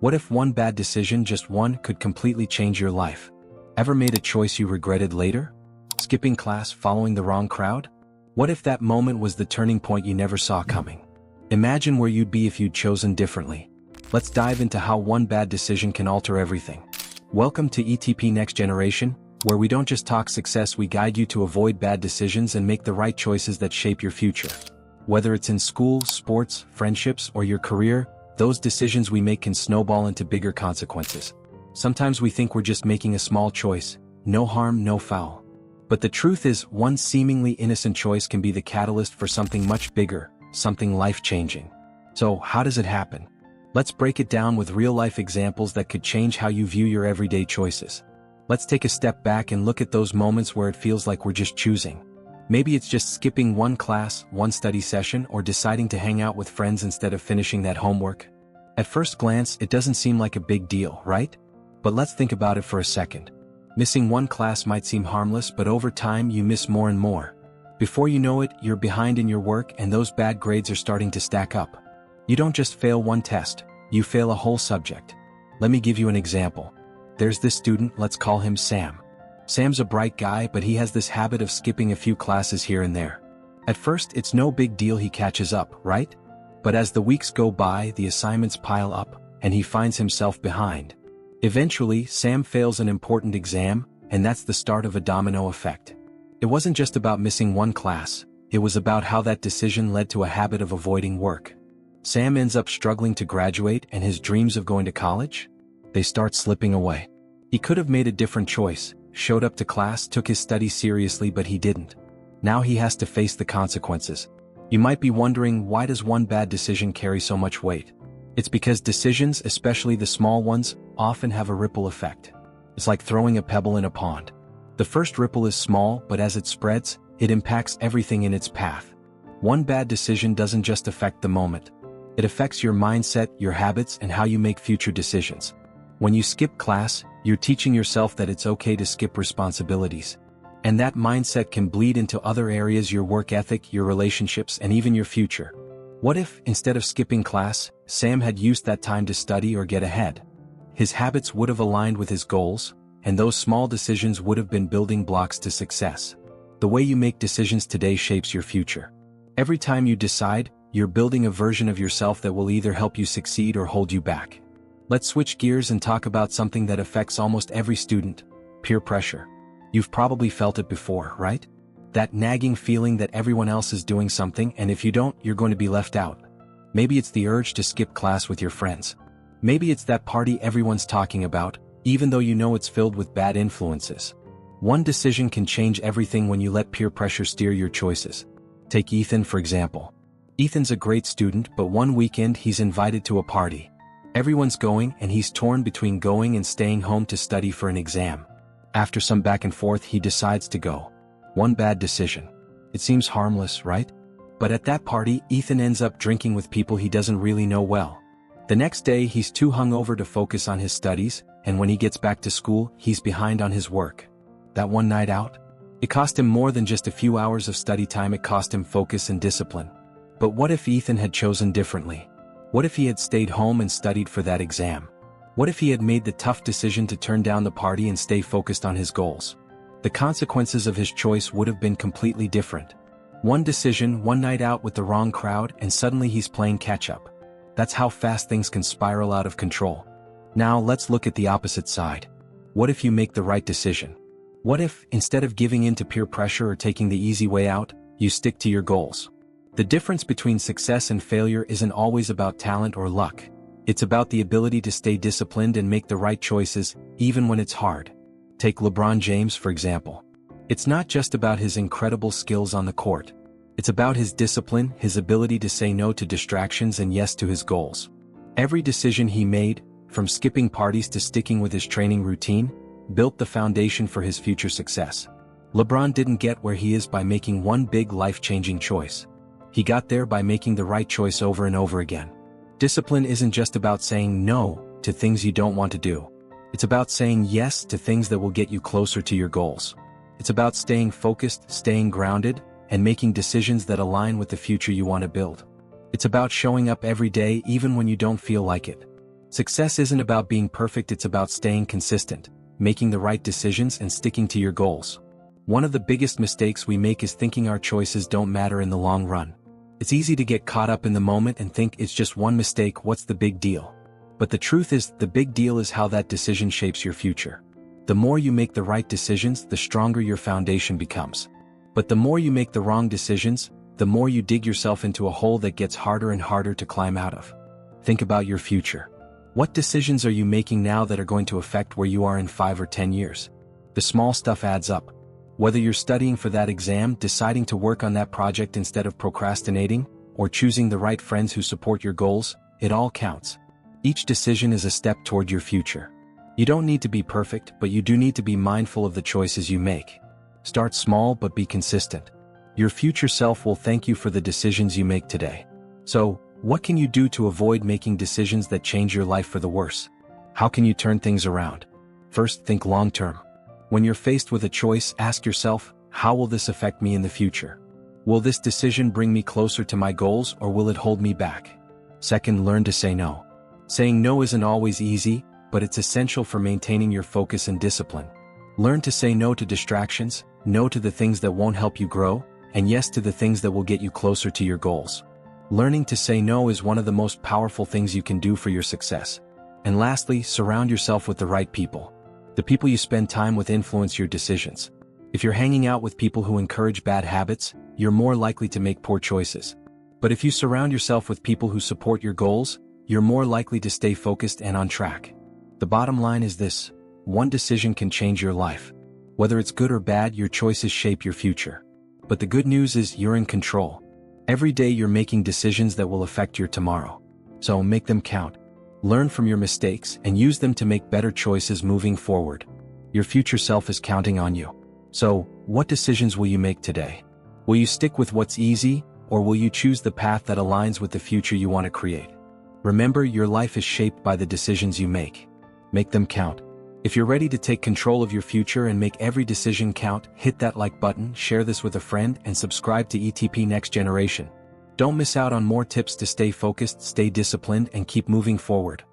What if one bad decision, just one, could completely change your life? Ever made a choice you regretted later? Skipping class, following the wrong crowd? What if that moment was the turning point you never saw coming? Imagine where you'd be if you'd chosen differently. Let's dive into how one bad decision can alter everything. Welcome to ETP Next Generation, where we don't just talk success, we guide you to avoid bad decisions and make the right choices that shape your future. Whether it's in school, sports, friendships, or your career, those decisions we make can snowball into bigger consequences. Sometimes we think we're just making a small choice, no harm, no foul. But the truth is, one seemingly innocent choice can be the catalyst for something much bigger, something life-changing. So, how does it happen? Let's break it down with real-life examples that could change how you view your everyday choices. Let's take a step back and look at those moments where it feels like we're just choosing. Maybe it's just skipping one class, one study session, or deciding to hang out with friends instead of finishing that homework. At first glance, it doesn't seem like a big deal, right? But let's think about it for a second. Missing one class might seem harmless, but over time you miss more and more. Before you know it, you're behind in your work and those bad grades are starting to stack up. You don't just fail one test, you fail a whole subject. Let me give you an example. There's this student, let's call him Sam. Sam's a bright guy, but he has this habit of skipping a few classes here and there. At first, it's no big deal, he catches up, right? But as the weeks go by, the assignments pile up, and he finds himself behind. Eventually, Sam fails an important exam, and that's the start of a domino effect. It wasn't just about missing one class, it was about how that decision led to a habit of avoiding work. Sam ends up struggling to graduate, and his dreams of going to college? They start slipping away. He could have made a different choice, showed up to class, took his studies seriously, but he didn't. Now he has to face the consequences. You might be wondering, why does one bad decision carry so much weight? It's because decisions, especially the small ones, often have a ripple effect. It's like throwing a pebble in a pond. The first ripple is small, but as it spreads, it impacts everything in its path. One bad decision doesn't just affect the moment. It affects your mindset, your habits, and how you make future decisions. When you skip class, you're teaching yourself that it's okay to skip responsibilities. And that mindset can bleed into other areas: your work ethic, your relationships, and even your future. What if, instead of skipping class, Sam had used that time to study or get ahead? His habits would have aligned with his goals, and those small decisions would have been building blocks to success. The way you make decisions today shapes your future. Every time you decide, you're building a version of yourself that will either help you succeed or hold you back. Let's switch gears and talk about something that affects almost every student: peer pressure. You've probably felt it before, right? That nagging feeling that everyone else is doing something, and if you don't, you're going to be left out. Maybe it's the urge to skip class with your friends. Maybe it's that party everyone's talking about, even though you know it's filled with bad influences. One decision can change everything when you let peer pressure steer your choices. Take Ethan, for example. Ethan's a great student, but one weekend he's invited to a party. Everyone's going, and he's torn between going and staying home to study for an exam. After some back and forth, he decides to go. One bad decision. It seems harmless, right? But at that party, Ethan ends up drinking with people he doesn't really know well. The next day, he's too hungover to focus on his studies, and when he gets back to school, he's behind on his work. That one night out? It cost him more than just a few hours of study time, it cost him focus and discipline. But what if Ethan had chosen differently? What if he had stayed home and studied for that exam? What if he had made the tough decision to turn down the party and stay focused on his goals? The consequences of his choice would have been completely different. One decision, one night out with the wrong crowd, and suddenly he's playing catch-up. That's how fast things can spiral out of control. Now let's look at the opposite side. What if you make the right decision? What if, instead of giving in to peer pressure or taking the easy way out, you stick to your goals? The difference between success and failure isn't always about talent or luck. It's about the ability to stay disciplined and make the right choices, even when it's hard. Take LeBron James, for example. It's not just about his incredible skills on the court. It's about his discipline, his ability to say no to distractions and yes to his goals. Every decision he made, from skipping parties to sticking with his training routine, built the foundation for his future success. LeBron didn't get where he is by making one big life-changing choice. He got there by making the right choice over and over again. Discipline isn't just about saying no to things you don't want to do. It's about saying yes to things that will get you closer to your goals. It's about staying focused, staying grounded, and making decisions that align with the future you want to build. It's about showing up every day even when you don't feel like it. Success isn't about being perfect, it's about staying consistent, making the right decisions and sticking to your goals. One of the biggest mistakes we make is thinking our choices don't matter in the long run. It's easy to get caught up in the moment and think it's just one mistake, what's the big deal? But the truth is, the big deal is how that decision shapes your future. The more you make the right decisions, the stronger your foundation becomes. But the more you make the wrong decisions, the more you dig yourself into a hole that gets harder and harder to climb out of. Think about your future. What decisions are you making now that are going to affect where you are in 5 or 10 years? The small stuff adds up. Whether you're studying for that exam, deciding to work on that project instead of procrastinating, or choosing the right friends who support your goals, it all counts. Each decision is a step toward your future. You don't need to be perfect, but you do need to be mindful of the choices you make. Start small but be consistent. Your future self will thank you for the decisions you make today. So, what can you do to avoid making decisions that change your life for the worse? How can you turn things around? First, think long-term. When you're faced with a choice, ask yourself, how will this affect me in the future? Will this decision bring me closer to my goals or will it hold me back? Second, learn to say no. Saying no isn't always easy, but it's essential for maintaining your focus and discipline. Learn to say no to distractions, no to the things that won't help you grow, and yes to the things that will get you closer to your goals. Learning to say no is one of the most powerful things you can do for your success. And lastly, surround yourself with the right people. The people you spend time with influence your decisions. If you're hanging out with people who encourage bad habits, you're more likely to make poor choices. But if you surround yourself with people who support your goals, you're more likely to stay focused and on track. The bottom line is this: one decision can change your life. Whether it's good or bad, your choices shape your future. But the good news is you're in control. Every day you're making decisions that will affect your tomorrow. So make them count. Learn from your mistakes and use them to make better choices moving forward. Your future self is counting on you. So, what decisions will you make today? Will you stick with what's easy, or will you choose the path that aligns with the future you want to create? Remember, your life is shaped by the decisions you make. Make them count. If you're ready to take control of your future and make every decision count, hit that like button, share this with a friend, and subscribe to ETP Next Generation. Don't miss out on more tips to stay focused, stay disciplined, and keep moving forward.